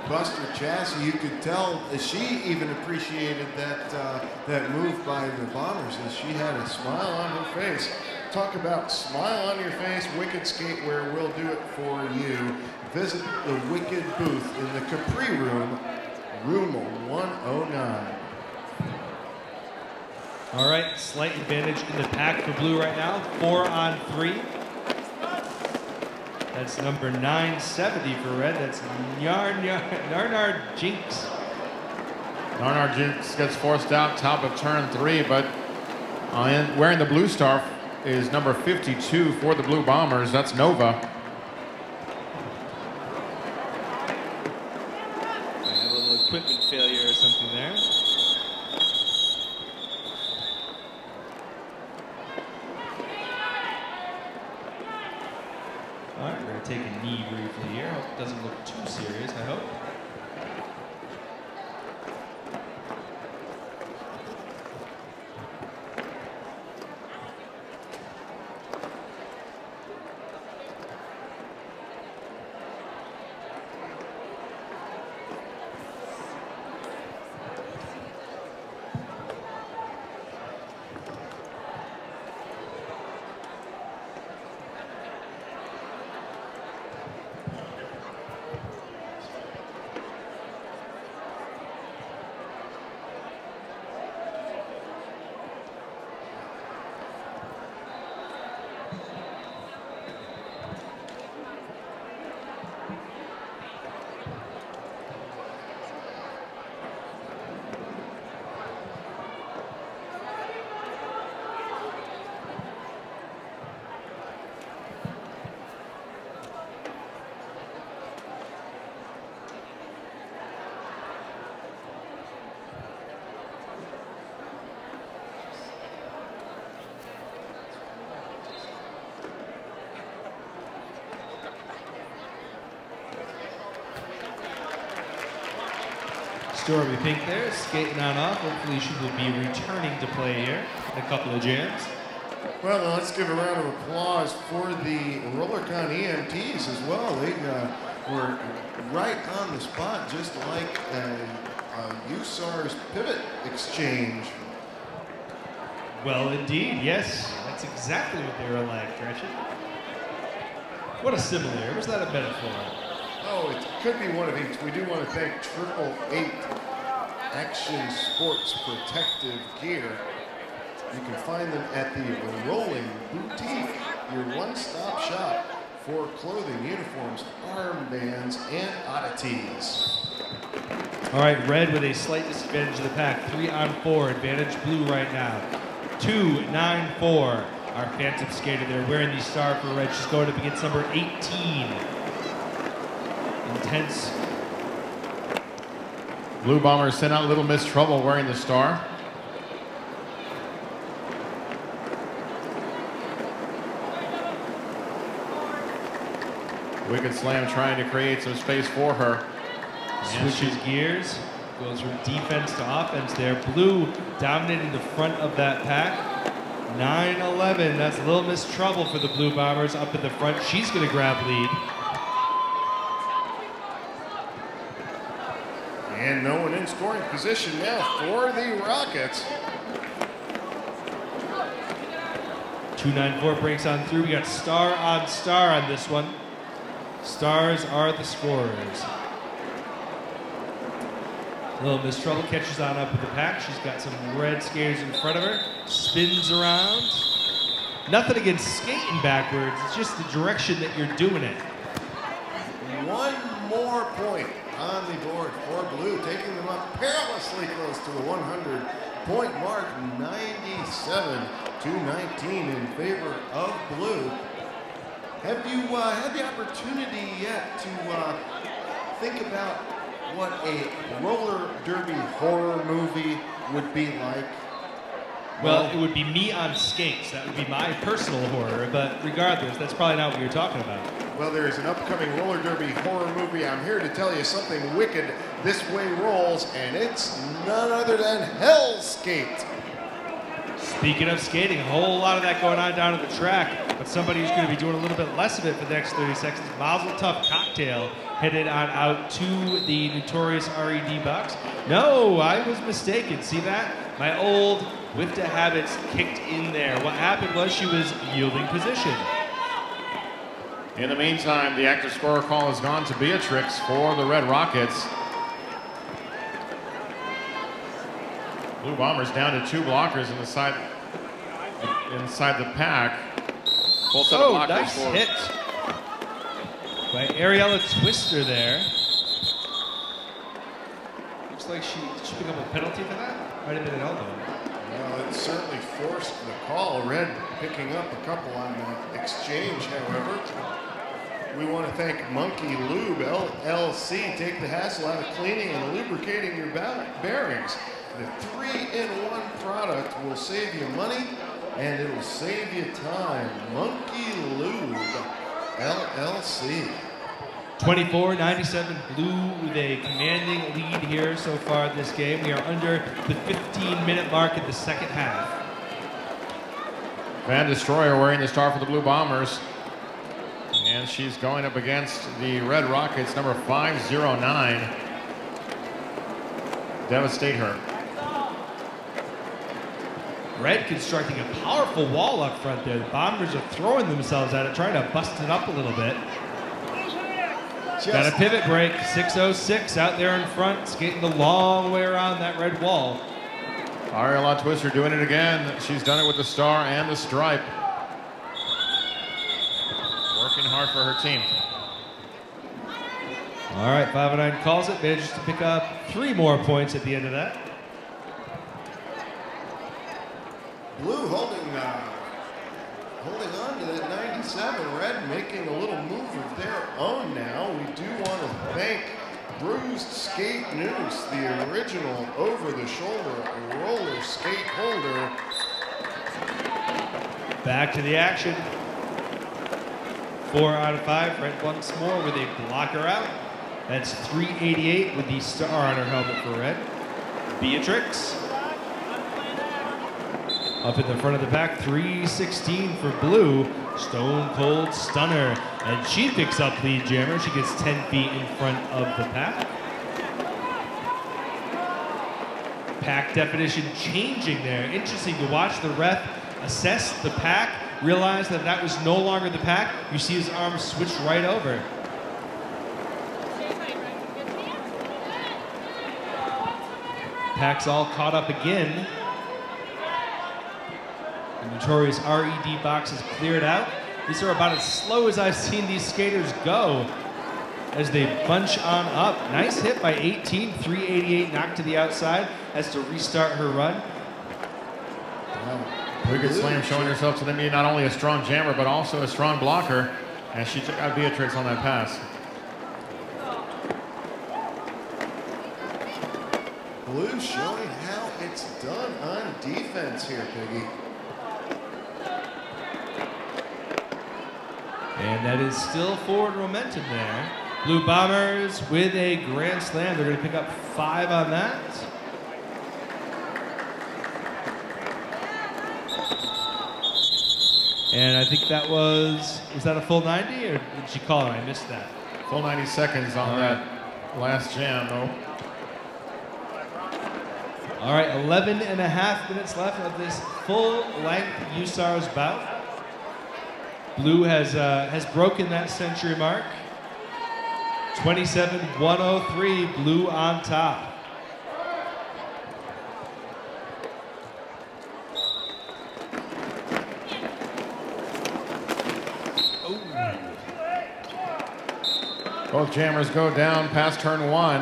Buster Chassie, you could tell she even appreciated that move by the Bombers, as she had a smile on her face. Talk about smile on your face, Wicked Skatewear will do it for you. Visit the Wicked booth in the Capri Room, room 109. All right, slight advantage in the pack for Blue right now, 4 on 3. That's number 970 for Red. That's Narnard Jinx. Narnard Jinx gets forced out top of turn 3, but wearing the blue scarf is number 52 for the Blue Bombers. That's Nova. A little equipment failure or something there. All right, we're going to take a knee briefly here. Hope it doesn't look too serious, I hope. Stormy Pink there, skating on off. Hopefully she will be returning to play here in a couple of jams. Well, let's give a round of applause for the RollerCon EMTs as well. They were right on the spot, just like a USARS pivot exchange. Well, indeed, yes. That's exactly what they were like, Gretchen. What a simile. Was that a metaphor? Oh, it could be one of each. We do want to thank 888 Action Sports Protective Gear. You can find them at the Rolling Boutique, your one-stop shop for clothing, uniforms, armbands, and oddities. All right, Red with a slight disadvantage of the pack. 3 on 4, advantage Blue right now. 2-9-4. Our Phantom skater there wearing the star for Red. She's going up against number 18. Intense. Blue Bombers sent out Little Miss Trouble wearing the star. Wicked Slam trying to create some space for her. Switches gears, goes from defense to offense there. Blue dominating the front of that pack. 9-11, that's a Little Miss Trouble for the Blue Bombers up at the front. She's gonna grab lead. And no one in scoring position now for the Rockets. 2-9-4 breaks on through. We got star on this one. Stars are the scorers. Little Miss Trouble catches on up with the pack. She's got some red skaters in front of her. Spins around. Nothing against skating backwards. It's just the direction that you're doing it. One more point on the board for Blue, taking them up perilously close to the 100-point mark, 97-19 in favor of Blue. Have you had the opportunity yet to think about what a roller derby horror movie would be like? Well, it would be me on skates. That would be my personal horror, but regardless, that's probably not what you're talking about. Well, there is an upcoming roller derby horror movie. I'm here to tell you something wicked this way rolls, and it's none other than Hell's Gate. Speaking of skating, a whole lot of that going on down at the track, but somebody who's going to be doing a little bit less of it for the next 30 seconds, Mazel Tov Cocktail, headed on out to the notorious RED box. No, I was mistaken. See that? My old WFTDA habits kicked in there. What happened was she was yielding position. In the meantime, the active scorer call has gone to Beatrix for the Red Rockets. Blue Bombers down to 2 blockers inside the pack. Full set of blockers nice for hit by Ariella Twister there. Looks like she pick up a penalty for that? Might have been an elbow. Well, it certainly forced the call. Red picking up a couple on the exchange, however. We want to thank Monkey Lube LLC. Take the hassle out of cleaning and lubricating your bearings. The 3-in-1 product will save you money and it'll save you time. Monkey Lube LLC. 24-97 Blue with a commanding lead here so far this game. We are under the 15-minute mark in the second half. Van Destroyer wearing the star for the Blue Bombers. And she's going up against the Red Rockets, number 509. Devastate her. Red constructing a powerful wall up front there. The Bombers are throwing themselves at it, trying to bust it up a little bit. Got a pivot break, 6:06 out there in front, skating the long way around that red wall. Ariella Twister doing it again. She's done it with the star and the stripe. Working hard for her team. All right, 509 calls it, manages to pick up 3 more points at the end of that. Blue holding on to that 97. Red making a little move of their own now. We do want to thank Bruised Skate Noose, the original over-the-shoulder roller skate holder. Back to the action. 4 out of 5. Red once more with a blocker out. That's 388 with the star on her helmet for Red. Beatrix. Up in the front of the pack, 316 for Blue. Stone Cold Stunner. And she picks up lead jammer. She gets 10 feet in front of the pack. Pack definition changing there. Interesting to watch the ref assess the pack, realize that that was no longer the pack. You see his arm switch right over. Pack's all caught up again. The notorious RED box is cleared out. These are about as slow as I've seen these skaters go as they bunch on up. Nice hit by 18, 388 knocked to the outside, has to restart her run. Pretty good slam showing herself to be not only a strong jammer, but also a strong blocker. And she took out Beatrix on that pass. Blue showing how it's done on defense here, Piggy. And that is still forward momentum there. Blue Bombers with a grand slam. They're going to pick up 5 on that. And I think that was that a full 90 or did she call it? I missed that. Full 90 seconds on that last jam, though. All right, 11 and a half minutes left of this full-length USARS bout. Blue has broken that century mark. 27-103, Blue on top. Both jammers go down past turn 1.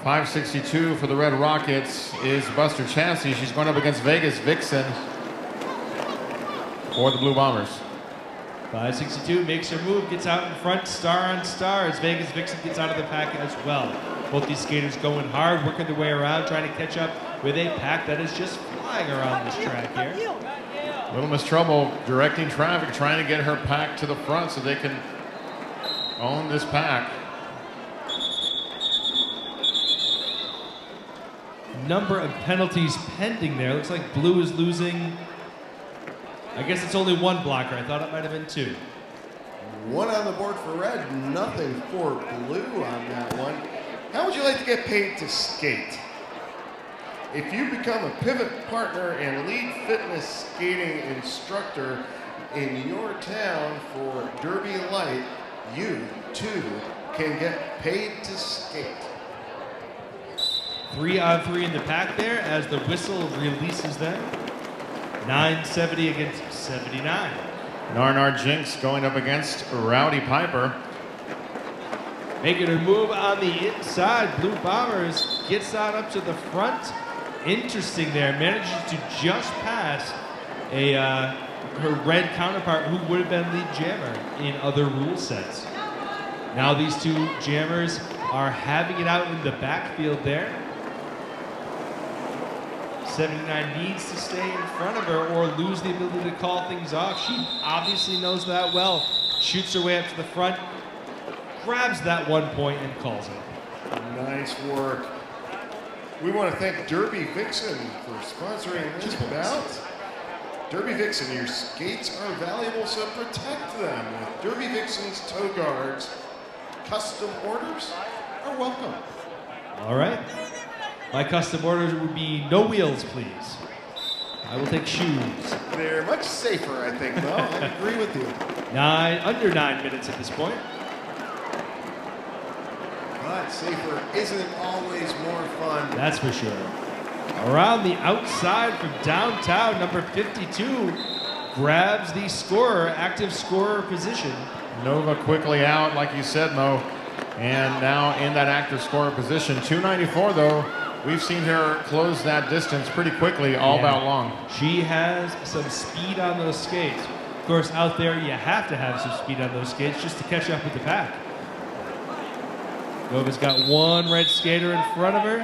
562 for the Red Rockets is Buster Chassis. She's going up against Vegas Vixen for the Blue Bombers. 562 makes her move, gets out in front, star on star as Vegas Vixen gets out of the pack as well. Both these skaters going hard, working their way around, trying to catch up with a pack that is just flying around this track here. Little Miss Trouble directing traffic, trying to get her pack to the front so they can own this pack. Number of penalties pending there. Looks like Blue is losing. I guess it's only one blocker. I thought it might have been 2. One on the board for Red, nothing for Blue on that one. How would you like to get paid to skate? If you become a pivot partner and lead fitness skating instructor in your town for Derby Light, you too can get paid to skate. 3 on 3 in the pack there as the whistle releases them. 970 against 79. Narnar Jinx going up against Rowdy Piper. Making her move on the inside. Blue Bombers gets out up to the front. Interesting there. Manages to just pass her red counterpart who would have been lead jammer in other rule sets. Now these 2 jammers are having it out in the backfield there. 79 needs to stay in front of her or lose the ability to call things off. She obviously knows that well. Shoots her way up to the front, grabs that 1 point and calls it. Nice work. We want to thank Derby Vixen for sponsoring this bout. Derby Vixen, your skates are valuable, so protect them with Derby Vixen's toe guards. Custom orders are welcome. All right. My custom orders would be no wheels, please. I will take shoes. They're much safer, I think, though. I agree with you. Under 9 minutes at this point. But safer isn't always more fun. That's for sure. Around the outside from downtown, number 52 grabs the scorer, active scorer position. Nova quickly out, like you said, Mo. And now in that active scorer position. 294, though. We've seen her close that distance pretty quickly all bout long. She has some speed on those skates. Of course, out there, you have to have some speed on those skates just to catch up with the pack. Nova's got 1 red skater in front of her.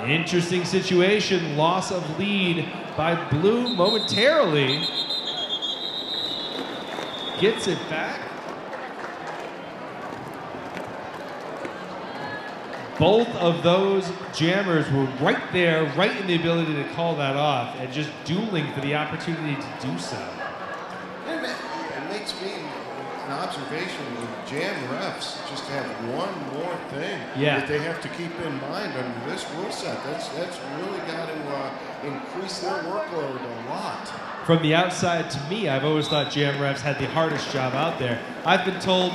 Interesting situation. Loss of lead by Blue momentarily. Gets it back. Both of those jammers were right there, right in the ability to call that off, and just dueling for the opportunity to do so. It makes me an observation with jam refs just have one more thing that they have to keep in mind under this rule set. That's really got to increase their workload a lot. From the outside, to me, I've always thought jam refs had the hardest job out there. I've been told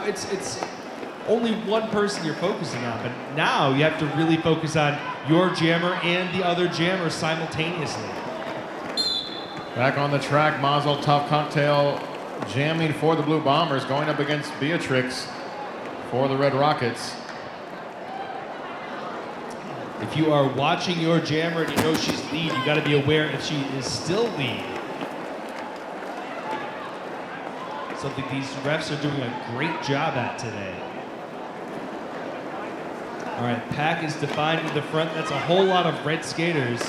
it's only one person you're focusing on, but now you have to really focus on your jammer and the other jammer simultaneously. Back on the track, Mazel Tov Cocktail jamming for the Blue Bombers, going up against Beatrix for the Red Rockets. If you are watching your jammer and you know she's lead, you got to be aware if she is still lead. Something these refs are doing a great job at today. All right, pack is defined in the front. That's a whole lot of red skaters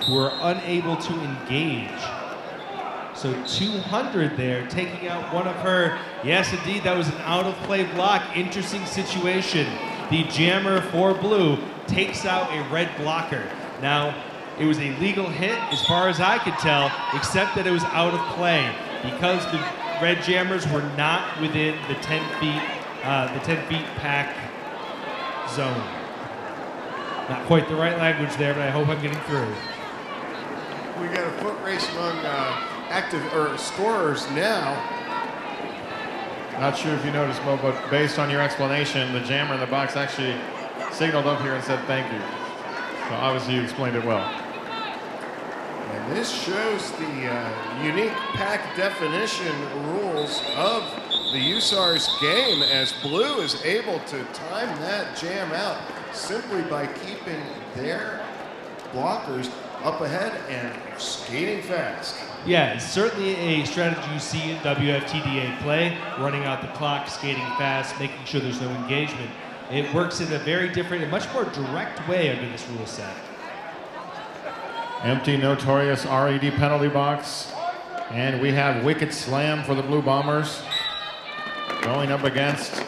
who are unable to engage. So 200 there, taking out one of her. Yes, indeed, that was an out-of-play block. Interesting situation. The jammer for Blue takes out a red blocker. Now, it was a legal hit as far as I could tell, except that it was out of play because the red jammers were not within the 10 feet pack zone. Not quite the right language there, but I hope I'm getting through. We got a foot race among active scorers now. Not sure if you noticed, Mo, but based on your explanation, the jammer in the box actually signaled up here and said thank you. So obviously you explained it well. And this shows the unique pack definition rules of the USARS game, as Blue is able to time that jam out simply by keeping their blockers up ahead and skating fast. Yeah, it's certainly a strategy you see in WFTDA play, running out the clock, skating fast, making sure there's no engagement. It works in a very different and much more direct way under this rule set. Empty, notorious RED penalty box. And we have wicked slam for the Blue Bombers. Going up against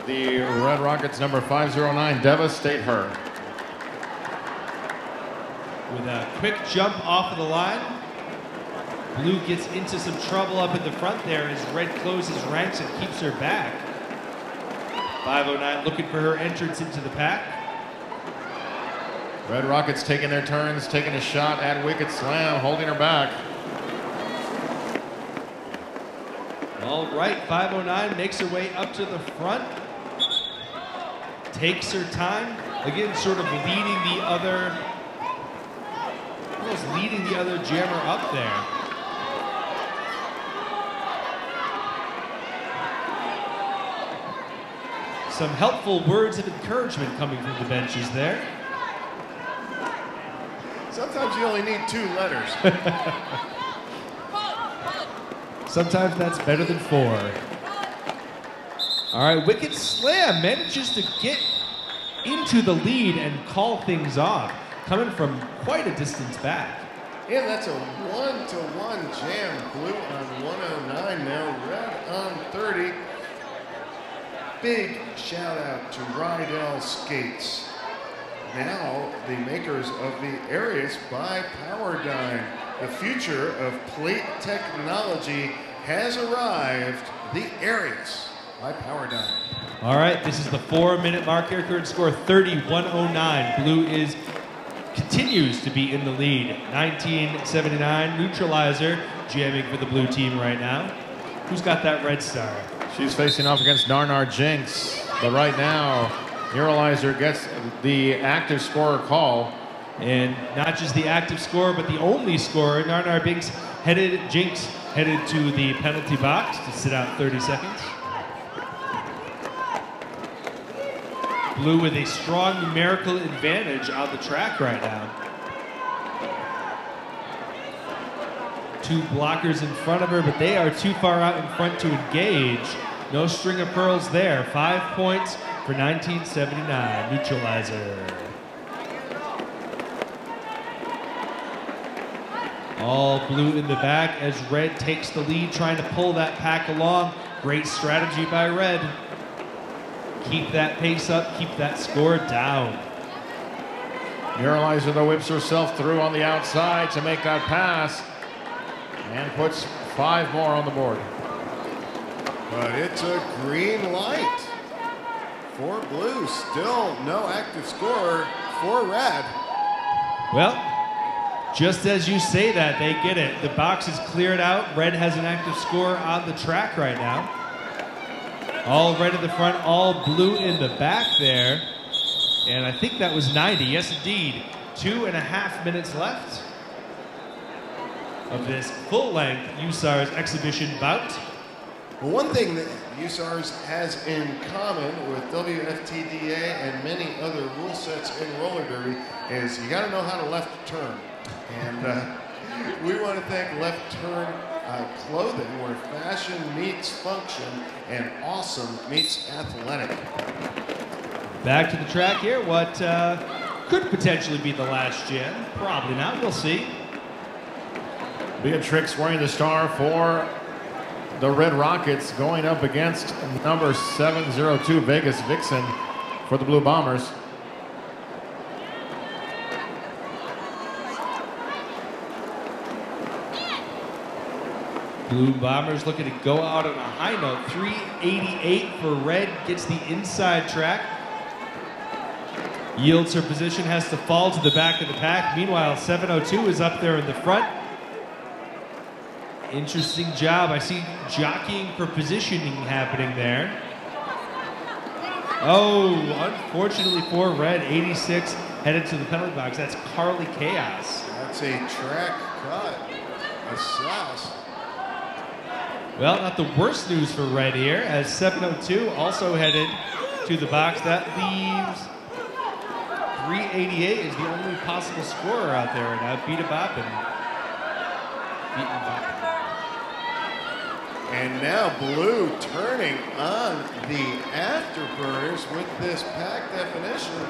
the Red Rockets, number 509, Devastate Her. With a quick jump off of the line, Blue gets into some trouble up in the front there as Red closes ranks and keeps her back. 509 looking for her entrance into the pack. Red Rockets taking their turns, taking a shot at wicked slam, holding her back. All right, 509 makes her way up to the front. Takes her time. Again, sort of leading the other, almost leading the other jammer up there. Some helpful words of encouragement coming from the benches there. Sometimes you only need 2 letters. Sometimes that's better than 4. All right, wicked slam manages to get into the lead and call things off, coming from quite a distance back. And that's a 1-to-1 jam. Blue on 109 now, Red on 30. Big shout out to Rydell Skates. Now the makers of the Arius by Powerdyne. The future of plate technology has arrived. The Arius by Powerdyne. All right, this is the 4-minute mark here. Current score 30-109. Blue continues to be in the lead. 1979 neutralizer jamming for the blue team right now. Who's got that red star? She's facing off against Narnar Jinx, but right now, Neuralizer gets the active scorer call. And not just the active scorer, but the only scorer. Narnar Jinx headed to the penalty box to sit out 30 seconds. Blue with a strong numerical advantage on the track right now. 2 blockers in front of her, but they are too far out in front to engage. No string of pearls there. 5 points for 1979 neutralizer. All blue in the back as Red takes the lead, trying to pull that pack along. Great strategy by Red. Keep that pace up, keep that score down. Neuralizer though whips herself through on the outside to make that pass and puts 5 more on the board. But it's a green light for Blue. Still no active scorer for Red. Well, just as you say that, they get it. The box is cleared out. Red has an active score on the track right now. All red in the front, all blue in the back there. And I think that was 90. Yes, indeed. 2.5 minutes left of this full-length USARS exhibition bout. Well, one thing that USARS has in common with WFTDA and many other rule sets in roller derby is you got to know how to left turn. And we want to thank Left Turn Clothing, where fashion meets function and awesome meets athletic. Back to the track here. What could potentially be the last jam. Probably not. We'll see. Beatrix wearing the star for the Red Rockets, going up against number 702 Vegas Vixen for the Blue Bombers. Blue Bombers looking to go out on a high note. 388 for Red, gets the inside track. Yields her position, has to fall to the back of the pack. Meanwhile, 702 is up there in the front. Interesting job. I see jockeying for positioning happening there. Oh, unfortunately for Red, 86 headed to the penalty box. That's Carly Chaos. That's a track cut. Assess. Well, not the worst news for Red here, as 702 also headed to the box. That leaves 388 is the only possible scorer out there right now. Beat a bop and beaten bop. And now Blue turning on the afterburners with this pack definition.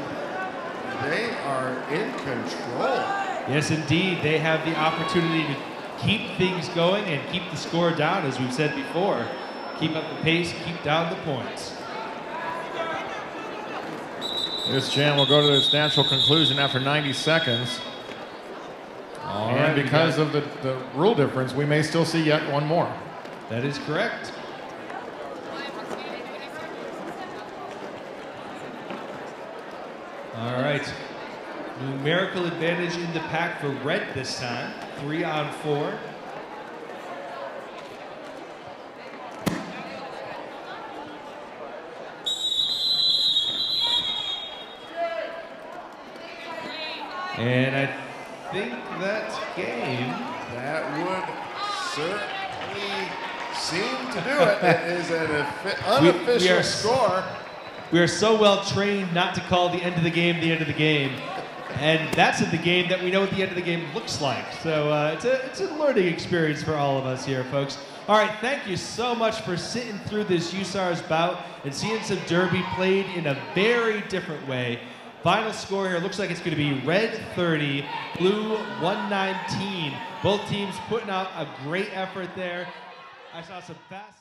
They are in control. Yes, indeed. They have the opportunity to keep things going and keep the score down, as we've said before. Keep up the pace, keep down the points. This jam will go to its natural conclusion after 90 seconds. And because of the rule difference, we may still see yet one more. That is correct. All right. Numerical advantage in the pack for Red this time. 3 on 4. And I think that's game. That would certainly seem to do it. It is an unofficial score. We are so well trained not to call the end of the game the end of the game. And that's at the game that we know what the end of the game looks like. So it's a learning experience for all of us here, folks. All right, thank you so much for sitting through this USARS bout and seeing some derby played in a very different way. Final score here looks like it's going to be Red 30, Blue 119. Both teams putting out a great effort there. I saw some fast...